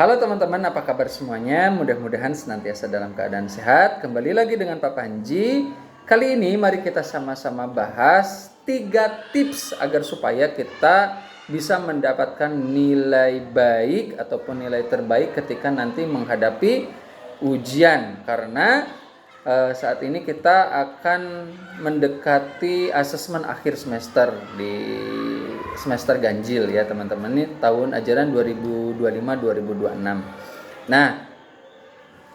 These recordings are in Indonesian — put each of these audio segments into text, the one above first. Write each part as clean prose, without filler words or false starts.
Halo teman-teman, apa kabar semuanya? Mudah-mudahan senantiasa dalam keadaan sehat. Kembali lagi dengan Pak Panji. Kali ini mari kita sama-sama bahas 3 tips agar supaya kita bisa mendapatkan nilai baik ataupun nilai terbaik ketika nanti menghadapi ujian. Karena saat ini kita akan mendekati asesmen akhir semester di semester ganjil ya teman-teman, ini tahun ajaran 2025-2026. Nah,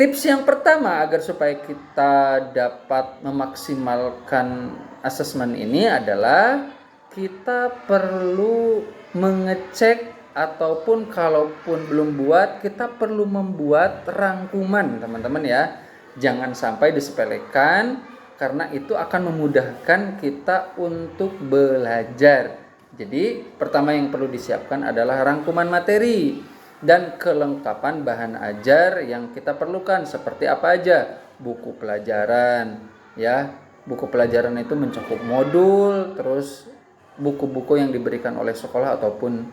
tips yang pertama agar supaya kita dapat memaksimalkan asesmen ini adalah kita perlu mengecek ataupun kalaupun belum buat, kita perlu membuat rangkuman teman-teman ya. Jangan sampai disepelekan karena itu akan memudahkan kita untuk belajar. Jadi pertama yang perlu disiapkan adalah rangkuman materi dan kelengkapan bahan ajar yang kita perlukan seperti apa aja. Buku pelajaran ya. Buku pelajaran itu mencakup modul, terus buku-buku yang diberikan oleh sekolah ataupun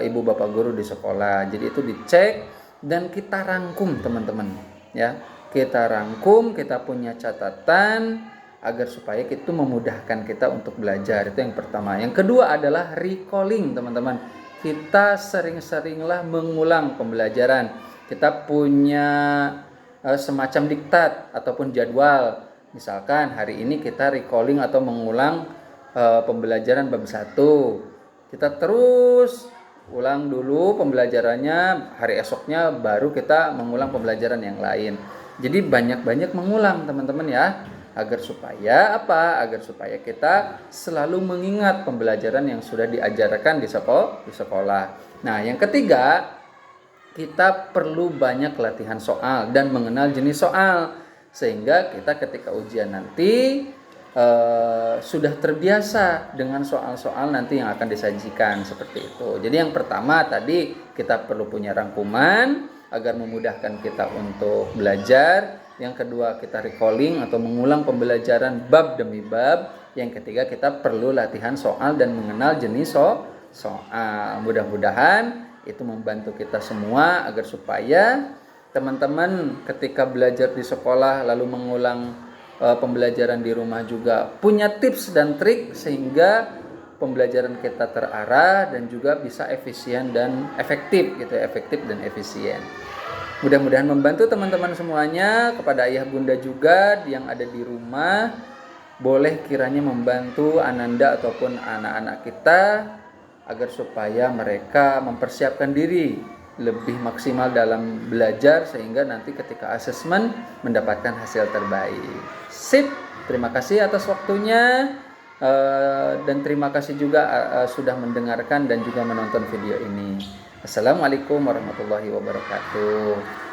ibu bapak guru di sekolah. Jadi itu dicek dan kita rangkum teman-teman ya. Kita rangkum, kita punya catatan agar supaya itu memudahkan kita untuk belajar. Itu yang pertama. Yang kedua adalah recalling teman-teman. Kita sering-seringlah mengulang pembelajaran. Kita punya semacam diktat ataupun jadwal. Misalkan hari ini kita recalling atau mengulang pembelajaran bab 1. Kita terus ulang dulu pembelajarannya, hari esoknya baru kita mengulang pembelajaran yang lain. Jadi banyak-banyak mengulang teman-teman ya, agar supaya apa? Agar supaya kita selalu mengingat pembelajaran yang sudah diajarkan di sekolah. Nah, yang ketiga, kita perlu banyak latihan soal dan mengenal jenis soal sehingga kita ketika ujian nanti sudah terbiasa dengan soal-soal nanti yang akan disajikan seperti itu. Jadi yang pertama tadi kita perlu punya rangkuman agar memudahkan kita untuk belajar. Yang kedua kita recalling atau mengulang pembelajaran bab demi bab. Yang ketiga kita perlu latihan soal dan mengenal jenis soal. Mudah-mudahan itu membantu kita semua agar supaya teman-teman ketika belajar di sekolah lalu mengulang pembelajaran di rumah juga punya tips dan trik sehingga pembelajaran kita terarah dan juga bisa efisien dan efektif gitu, efektif dan efisien. Mudah-mudahan membantu teman-teman semuanya. Kepada ayah bunda juga yang ada di rumah, boleh kiranya membantu Ananda ataupun anak-anak kita agar supaya mereka mempersiapkan diri lebih maksimal dalam belajar sehingga nanti ketika asesmen mendapatkan hasil terbaik. Sip, terima kasih atas waktunya dan terima kasih juga sudah mendengarkan dan juga menonton video ini. Assalamualaikum warahmatullahi wabarakatuh.